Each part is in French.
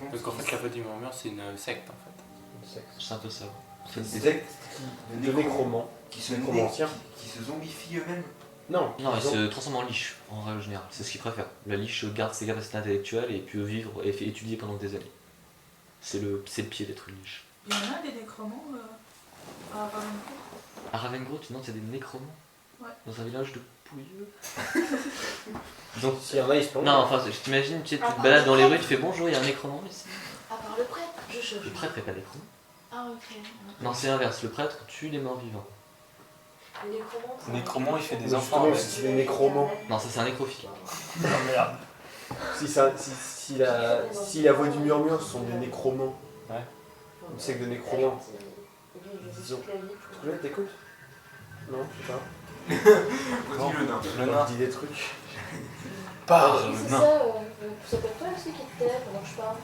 Donc en fait, la voix du murmure, c'est une secte en fait. Une secte. C'est un peu ça. C'est une secte de nécromants. Qui se zombifient eux-mêmes. Non, Non, il ils ont- se transforme en liche, en règle générale. C'est ce qu'il préfère. La liche garde ses capacités intellectuelles et peut vivre et étudier pendant des années. C'est le pied d'être une liche. Il y en a des nécromants à Ravencourt. À Ravengro, tu demandes s'il y a des nécromants Ouais. dans un village de pouilleux. Donc s'il y en a, ils se plantent. Non, enfin, je t'imagine, tu sais, tu te balades dans les rues, tu fais bonjour, il y a un nécromant ici. À part le prêtre, Le prêtre n'est pas nécromant. Ah, ok. Non, c'est l'inverse, le prêtre tue les morts vivants. Le nécromant, ça- Nécromant, il fait des Justement, enfants. si c'est des nécromants. Non, ça c'est un nécrophile. Oh merde. Si la voix du murmure sont des nécromants, Ouais. une secte de nécromants, Disons. tu connais, t'écoutes? Non, je sais pas. Vas-y le nain. Le Je nain. dis des trucs. Parle, C'est le ça, nain. ça peut être toi aussi qui te tait, ça marche pas.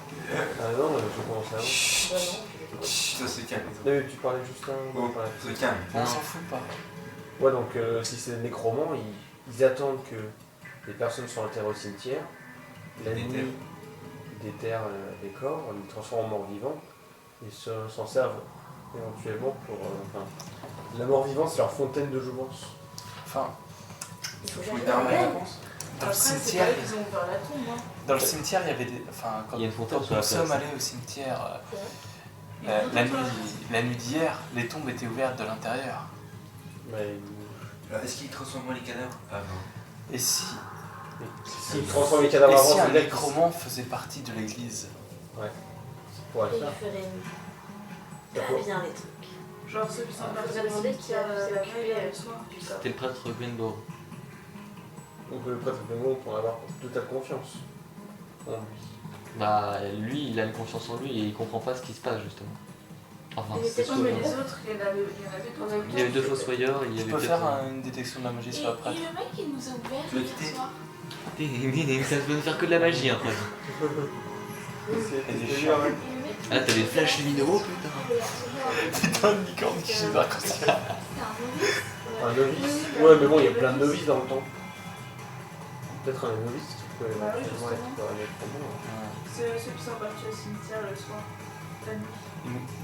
Ah non, je commence à... Bah non, Chut, ça se calme. Tu parlais juste là. Oh, se calme. On s'en fout pas. Ouais, donc si c'est des nécromants, ils attendent que les personnes soient enterrées au cimetière. La Ils nuit, ils déterrent les corps, ils les transforment en morts vivants et s'en servent éventuellement pour... enfin, la mort vivante, c'est leur fontaine de jouvence. Enfin, il faut Faut jamais une arme, faire. je pense. dans le Après, c'est cimetière, pas eux qui ont ouvert la tombe. Hein. dans le cimetière, il y avait des. Enfin, quand, Il y a une fontaine quand sur la nous sommes place. allés au cimetière Ouais. la nuit d'hier, les tombes étaient ouvertes de l'intérieur. Mais Alors, est-ce qu'ils transforment les cadavres? Ah non. Et si, s'ils transforment les cadavres et avant, si ça un veut dire qu'ils nécromant faisait partie de l'église? pourraient Et le il faire. ferait D'accord. bien les trucs. Genre ceux qui sont On partis va au demander qui cimetière a la s'occuper, veille et le soir. C'était le prêtre Greenbow. Donc le prêtre de monde pour avoir totale confiance en lui. Bah, lui, il a une confiance en lui et il comprend pas ce qui se passe justement. Enfin, Il c'est était ce Non, mais que- les autres, il y en avait d'autres. Il y avait deux fossoyeurs, il y Je avait peux peut-être faire une détection de la magie sur le prêtre. le mec, il nous a ouvert Tu l'as quitté? hier soir. Ça peut ne faire que de la magie après. C'est des c'est chiens. dur, hein. Et le mec, Ah, t'as des flashs lumineux, putain. il a recevoir Putain de licorne qui gît dans C'était un novice. Un novice. Ouais, mais bon, il y a plein de novices dans le temps. Peut-être un novice qui peut Bah oui, éventuellement être justement. un nécromant. Ceux qui sont partis au cimetière le soir, la nuit.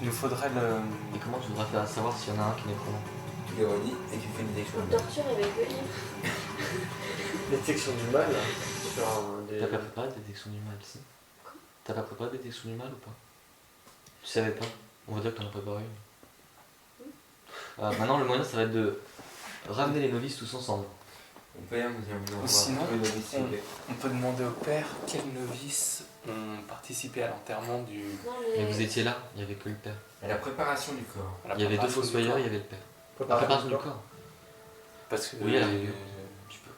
Il nous faudrait le. Et comment tu voudrais faire savoir s'il y en a un qui est nécromant? Tu les redis et tu fais une détection. On torture avec le livre. Détection du mal, sur des... T'as pas préparé la détection du mal, si? T'as pas préparé la détection du mal ou pas? Tu savais pas? On va dire que t'en as préparé une. Maintenant, le moyen, ça va être de ramener les novices tous ensemble. On peut y aller, on va Ou sinon, voir. Oui, s'il vous plaît. on peut demander au père quels novices ont participé à l'enterrement du. Non, Mais mais. vous étiez là, il y avait que le père. À la préparation du corps. à la Il y avait deux préparation du fossoyeurs, corps. il y avait le père. La Préparation préparation du du corps. corps. Parce que. Oui, à la rigueur. Tu peux.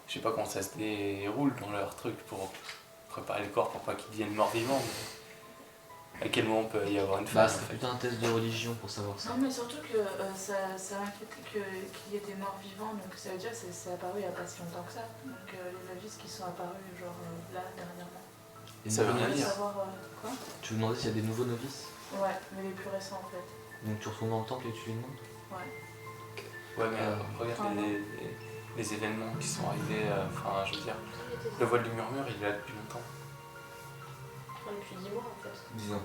Je sais pas comment ça se déroule dans leur truc pour préparer le corps pour pas qu'ils deviennent morts vivants. Mais à quel moment peut y avoir une Bah, phase ça en fait fait. plutôt un test de religion pour savoir ça. Non, mais surtout que ça inquiétait qu'il y ait des morts vivants, donc ça veut dire que c'est apparu il n'y a pas si longtemps que ça. Donc les novices qui sont apparus, genre là, dernièrement. Et Ça veut nouveaux rien novices. dire. Savoir quoi? Tu veux demander s'il y a des nouveaux novices? Ouais, mais les plus récents en fait. Donc tu retournes dans le temple et tu lui demandes? Ouais. Ouais, mais regarde Pardon. les événements qui sont arrivés. Enfin, je veux dire, le voile du murmure, il est là depuis longtemps. Depuis 10 mois en fait. 10 ans.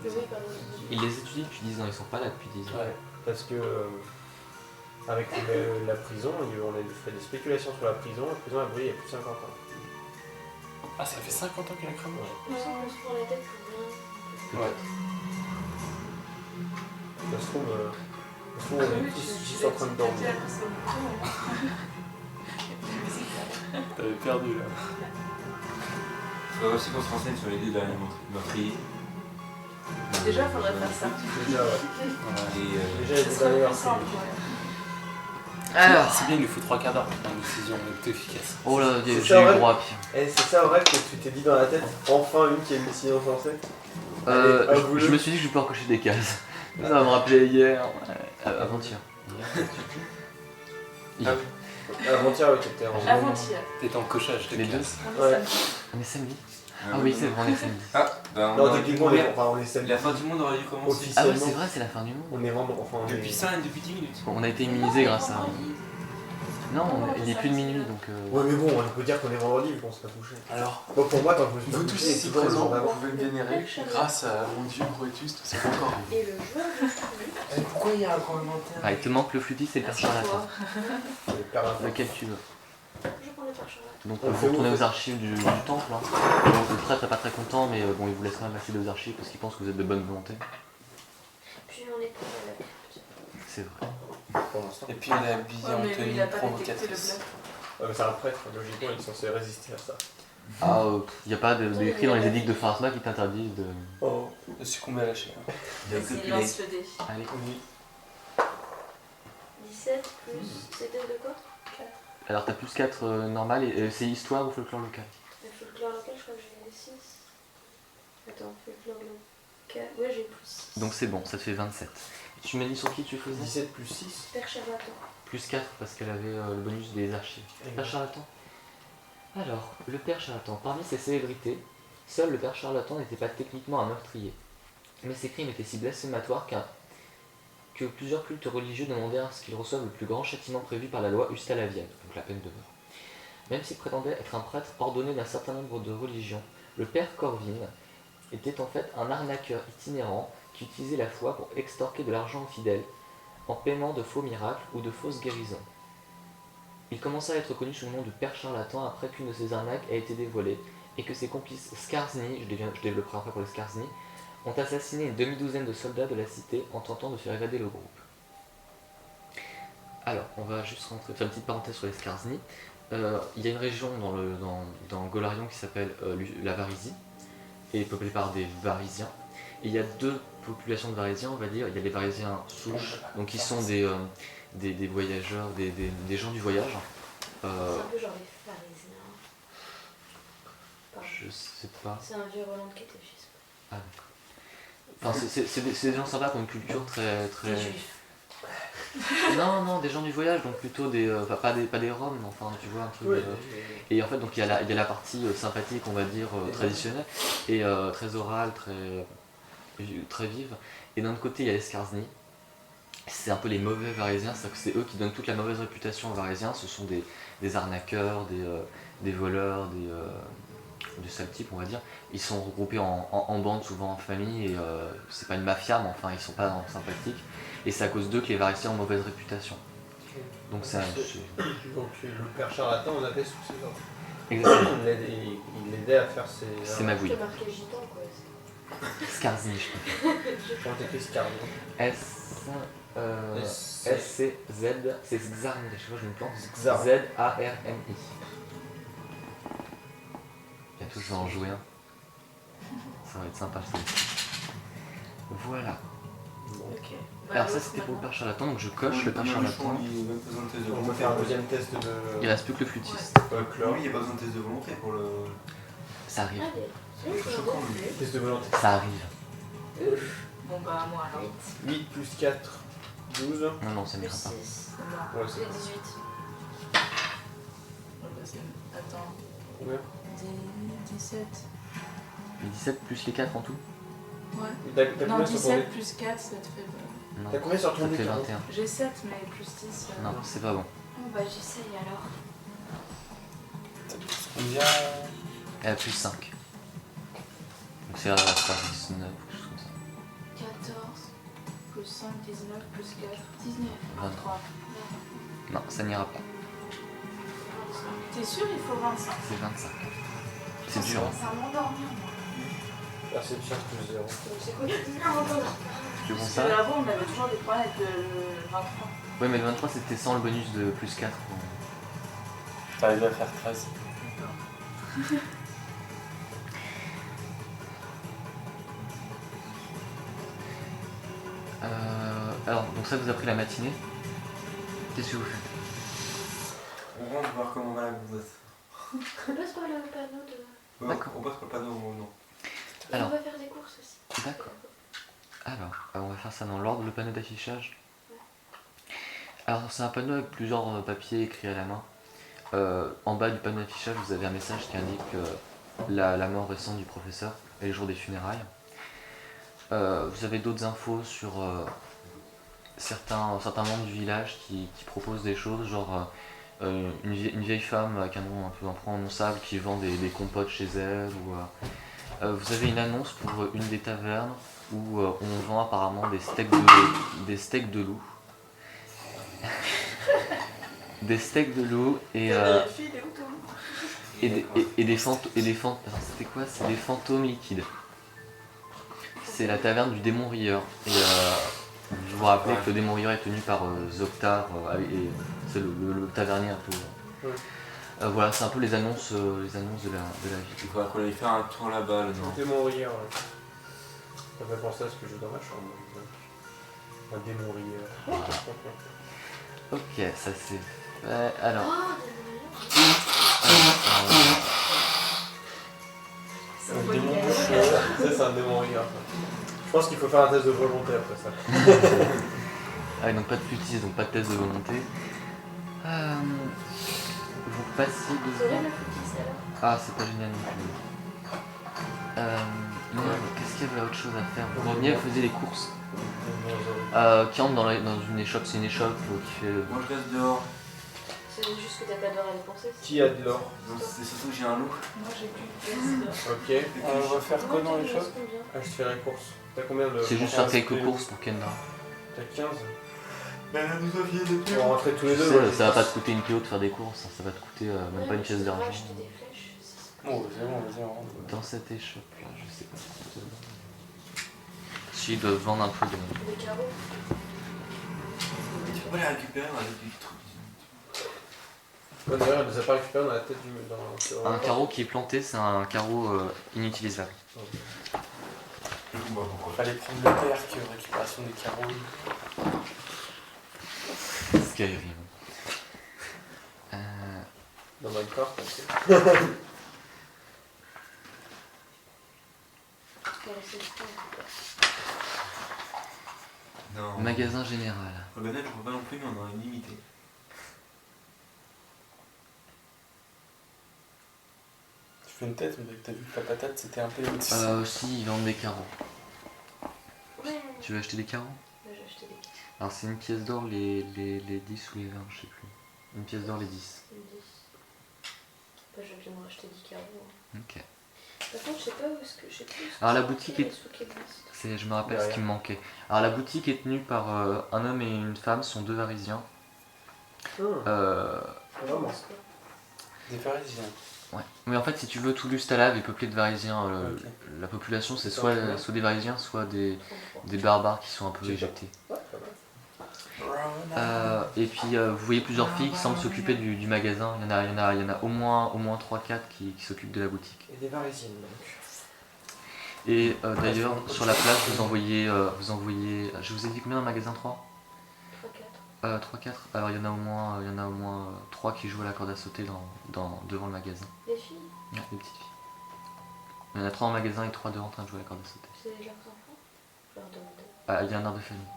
Oui, pardon. Ils les étudient depuis 10 ans, ils sont pas là depuis 10 ans. Ouais, parce que avec la prison, on a fait des spéculations sur la prison a brûlé il y a plus de 50 ans. Ah, ça fait 50 ans qu'il a cramé. On sent qu'on se prend la tête pour rien. Ouais. Ça se trouve, on est tous juste en train de dormir. T'avais perdu là. Il faudrait aussi qu'on se renseigne sur les deux derniers meurtriers. Déjà, faudrait faire ça. Déjà, ouais. Et Déjà, il y a Ce des serait derniers plus simple, meurtriers. ouais. Alors C'est bien, il nous faut 3 quarts d'heure pour prendre une décision efficace. Oh là, j'ai C'est ça, eu ouais. droit à pire. Eh, c'est ça vrai que tu t'es dit dans la tête, enfin une qui a une décision sensée. Allez, à vous Je le. me suis dit que je peux recocher des cases. Ça va me rappeler hier. Avant-hier. Hier. Avant-hier, ouais, t'étais en. Avant-hier. T'es en cochage de Les deux. cases. On est Ouais. samedi. On est samedi. Ah oui, c'est vrai, on est samedi. Ah, bah on Non, aurait dû techniquement, mourir. on est samedi. La fin du monde aurait dû commencer. Ah ouais, Officiellement, c'est vrai, c'est la fin du monde. on est vendredi. Enfin, on Depuis est... ça et depuis 10 minutes. On a été immunisés grâce à. Non, Non, il est ça, plus de c'est minuit bien. donc. Ouais, mais bon, on peut dire qu'on est vendredi, qu'on s'est pas couché. Alors, Bon, pour moi, quand je me suis vous pas tous couché, ici c'est toujours le présents, jour vous d'avant. pouvez me vénérer grâce à mon dieu Brutus, tout ça encore. Et le jour du flûte. Pourquoi il y a un commentaire Ah, il te manque le flûtiste et le père charlatan. Assieds-toi. Le père Lapin. Lequel tu veux. Je prends le père Charlotte. Donc On vous fait où, retournez en aux fait archives du temple. Hein. Donc, le prêtre n'est pas très content, mais bon, il vous laisse quand même accéder aux archives parce qu'il pense que vous êtes de bonne volonté. Puis on est pas à la crypte. C'est vrai. Pour l'instant. Et puis elle est habillée Ouais, en mais lui, il tenue a pas détecté le provocatrice. bluff. Ouais, mais c'est un prêtre, logiquement, il est censé résister à ça. Ah, il n'y a pas d'écrit dans les édicts de Pharasma qui t'interdisent de. Oh. De succomber à la chair. Il y a Vas-y, que lance le dé. Allez. 17 plus. C'était de quoi? Alors t'as plus 4 normal et c'est histoire ou folklore local. Le folklore local, je crois que j'ai 6. Attends, folklore local. Ouais, j'ai plus 6. Donc c'est bon, ça te fait 27. Et tu m'as dit sur qui tu faisais 17 plus 6. Père Charlatan. Plus 4 parce qu'elle avait le bonus des archives. Père Charlatan. Alors, le père Charlatan, parmi ces célébrités, seul le père Charlatan n'était pas techniquement un meurtrier. Mais ses crimes étaient si blasphématoires que plusieurs cultes religieux demandaient à ce qu'il reçoive le plus grand châtiment prévu par la loi ustalavienne, donc la peine de mort. Même s'il prétendait être un prêtre ordonné d'un certain nombre de religions, le père Corvin était en fait un arnaqueur itinérant qui utilisait la foi pour extorquer de l'argent aux fidèles, en paiement de faux miracles ou de fausses guérisons. Il commença à être connu sous le nom de père charlatan après qu'une de ses arnaques a été dévoilée et que ses complices Skarsny, je développerai après pour les Skarsny, ont assassiné une demi-douzaine de soldats de la cité en tentant de faire évader le groupe. Alors, on va juste faire une petite parenthèse sur les Skarsny. Il y a une région dans Golarion qui s'appelle la Varysie, et peuplée par des Varysiens. Et il y a deux populations de Varysiens, on va dire. Il y a les Varysiens souches, donc qui sont des voyageurs, des gens du voyage. C'est un peu genre les pharisiens. Pardon. Je sais pas. C'est un vieux Roland de catéchisme. Ah, enfin, c'est des gens sympas qui ont une culture très. Les juifs. Non, des gens du voyage, donc plutôt enfin, pas des Roms, mais enfin, tu vois, un truc. Ouais. Et en fait, donc il y a la partie sympathique, on va dire, traditionnelle, et très orale, très vive. Et d'un autre côté, il y a les Skarsny. C'est un peu les mauvais Varésiens, c'est-à-dire que c'est eux qui donnent toute la mauvaise réputation aux Varésiens. Ce sont des arnaqueurs, des voleurs, de sales types, on va dire. Ils sont regroupés en bandes, souvent en famille, et c'est pas une mafia, mais enfin, ils sont pas sympathiques. Et c'est à cause d'eux que les Varésiens ont mauvaise réputation. Donc c'est Donc le père charlatan, on avait sous ses ordres. exactement. Il l'aidait à faire ses. C'est magouille. Je te marquais gitan, quoi. Skarsny, je crois. Quand t'écris Scarlet. S-C-Z, c'est Xarni, je sais pas, je me plante. Xarni. Z-A-R-N-I. Bientôt je vais en jouer un. Ça va être sympa ça. Voilà. Ok. Bah, Alors ça l'autre, c'était pour le maintenant. père charlatan, donc je coche le père charlatan. Il n'y a même pas besoin de test de On peut volonté. faire un deuxième test de Il reste plus que le flûtiste. folklore. Oui, il n'y a pas besoin de test de volonté pour le. Ça arrive. Allez, c'est Choquant, bon. lui. Test de volonté. Ça arrive. Bon, bah, moi alors. 8 plus 4, 12. Non, ça Plus n'ira pas. 6. C'est moi. Ouais, c'est C'est 18. Bon, bah, attends. combien 17. Et 17 plus les 4 en tout? Ouais. T'as Non, combien sur ton 17 dé plus 4, ça te fait. Non. T'as combien sur Ça ton dé fait Caro 21. J'ai 7, mais plus 10. Non, c'est pas bon. Oh bah j'essaye alors. Combien Elle a plus 5. Donc c'est à 19, quelque chose comme ça. 14. Plus 5, 19, plus 4. 19. 23. Non, ça n'ira pas. T'es sûr, il faut 25? C'est 25. C'est dur. Hein. Ça m'endormir, moi. Perception plus 0. Donc c'est combien? Non, non, non. Tu veux Parce ça? que avant, on avait toujours des problèmes avec le 23. Ouais, mais le 23 c'était sans le bonus de plus 4. T'arrives à faire 13. Alors, donc ça vous a pris la matinée. Qu'est-ce que vous faites? On rentre voir comment va la gonzesse. On passe par le panneau de. Ouais, D'accord. on passe par le panneau, non. Et Alors. on va faire des courses aussi. D'accord. Alors, on va faire ça dans l'ordre, le panneau d'affichage. Alors, c'est un panneau avec plusieurs papiers écrits à la main. En bas du panneau d'affichage, vous avez un message qui indique la mort récente du professeur et le jour des funérailles. Vous avez d'autres infos sur certains membres du village qui proposent des choses, genre une vieille femme avec un nom un peu imprononçable qui vend des compotes chez elle. Ou, vous avez une annonce pour une des tavernes où on vend apparemment des steaks de loup. Des steaks de loup et des fantômes. C'était quoi? C'est des fantômes liquides. C'est la taverne du démon rieur. Et je vous rappelle que le démon rieur est tenu par Zoctar, et c'est le tavernier un peu. Ouais. Voilà, c'est un peu les annonces de la ville. Il faudra qu'on aille faire un tour là-bas, là, non? Démon rieur, ouais. Ça fait penser à ce que j'ai dans ma chambre. Un démon rieur. Ok, ça c'est fait. Alors. Un démon boucheur. C'est un démon rieur. Je pense qu'il faut faire un test de volonté après ça. Ah, donc pas de futis, donc pas de test de volonté. Vous passez Vous aurez le foutis alors? Ah, c'est pas génial non plus. Qu'est-ce qu'il y avait autre chose à faire? Vous reveniez, vous faisiez les courses. Qui entre dans une échoppe, c'est une échoppe qui fait. Moi je reste dehors. C'est juste que t'as pas d'or à dépenser. Qui a de l'or? Donc, c'est surtout que j'ai un loup. Moi j'ai plus de pièces d'or. Ok. On va faire quoi dans les shops? Ah, je te fais la course. T'as combien de. C'est juste faire quelques courses pour Kendra. T'as 15? Mais elle nous a filé des On va rentrer tous les Tu deux. sais, moi, ça va pas te coûter une PO de faire des courses, hein, ça va te coûter même pas une pièce d'argent. Acheter des flèches. Bon, c'est bon, vas-y, on rentre. Dans cette échoppe là, je sais pas. Si, ils doivent vendre un peu de. Des carreaux. Tu peux pas les récupérer avec des trucs. Ouais, d'ailleurs, elle les a pas récupérés dans la tête du. Un carreau qui est planté, c'est un carreau inutilisable. Je vois pourquoi. Fallait prendre le perk, récupération des carreaux. Skyrim. Dans Minecraft, ok. Non. Magasin général. Regardez, je vois pas non plus, mais on en a une limitée. Tu fais une tête, mais t'as vu que la patate c'était un peu au-dessus. Si, ils vendent des carreaux. Ouais. Tu veux acheter des carreaux? Là, j'ai acheté des carreaux. Alors c'est une pièce d'or les 10 ou les 20, je sais plus. Une pièce d'or les 10. Une 10. Bah, je viens de racheter 10 carreaux. Ok. Par contre, je sais pas où est-ce que. Je sais plus. Alors la boutique est... est. Je me rappelle ce qui me manquait. Alors la boutique est tenue par un homme et une femme, ce sont deux Varisiens. Vraiment. Des Parisiens. Ouais. Mais en fait, si tu veux, tout l'Ustalave est peuplé de Varisiens. Ok. La population, c'est soit des Varisiens, soit des barbares qui sont un peu éjectés. Ouais, pas mal. Et puis, vous voyez plusieurs filles qui semblent s'occuper du magasin. Il y en a au moins 3-4 qui s'occupent de la boutique. Et des Varisiennes donc. Et d'ailleurs, sur la place, vous envoyez. Je vous ai dit combien dans le magasin 3 3-4. 3-4. Alors, il y en a au moins 3 qui jouent à la corde à sauter devant le magasin. Des filles? Ouais, des petites filles. Il y en a 3 en magasin et 3 dehors en train de jouer à la corde à sauter. C'est leurs enfants? Je leur demande. Il y a un air de famille.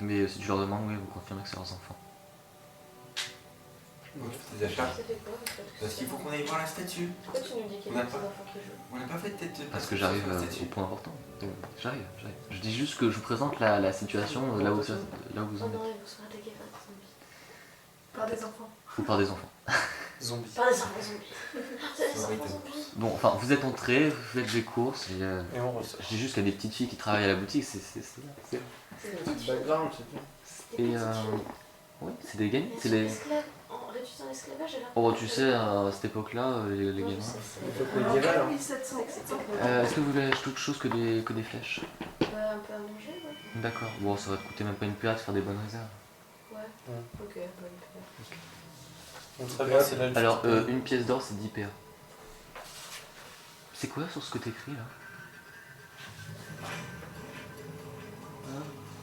Mais si tu leur demandes, oui, vous confirmez que c'est leurs enfants. Bon, je fais des achats. Ça fait quoi en fait? Parce qu'il faut qu'on aille voir la statue. Pourquoi tu nous dis qu'il y On a a des pas- enfants qui jouent? On n'a pas fait de tête de Parce que j'arrive sur la au statue. point important. J'arrive. Je dis juste que je vous présente la situation là où vous Oh en non, êtes. ils vont se faire attaquer par des zombies. Par des enfants. Ou par des enfants. Zombies. Par des enfants zombies. C'est des enfants zombies. Bon, enfin, vous êtes entrés, vous faites des courses. Et, Et on ressort. je dis juste qu'il y a des petites filles qui travaillent à la boutique. C'est C'est des petites filles. Background, c'est bien. Des Et petites filles. oui, c'est des gamins. Elles C'est sont les. esclaves. Réduites en esclavage, alors. Oh, tu sais, à cette époque-là, les Non, je gamins. sais, c'est- Époque médiévale. hein. 1700. Est-ce que vous voulez acheter autre chose que des flèches? Un peu à manger, ouais. D'accord. Bon, ça va te coûter même pas une PA de faire des bonnes réserves. Ouais. Ok, bonne paire. On très bien, c'est là le Alors, petit- une pièce d'or, c'est 10 PA. C'est quoi sur ce que t'écris là?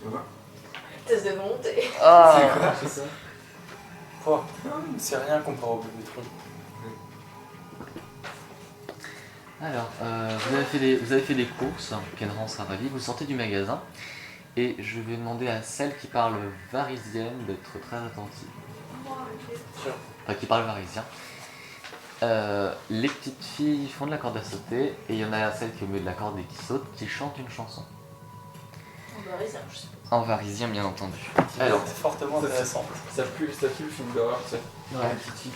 Tu vois? Test de volonté. Ah C'est ça. Quoi? C'est rien comparé au Bébétron. Alors, vous avez fait des courses, Kenran sera ravi, vous sortez du magasin, et je vais demander à celle qui parle varisienne d'être très attentive. Enfin, qui parle varisien. Les petites filles font de la corde à sauter, et il y en a celle qui est au milieu de la corde et qui saute, qui chante une chanson. On va réserver, je sais pas. En varisien, bien entendu. Alors, c'est fortement intéressant. Ça pue le film d'horreur, tu sais. Ouais. Un petit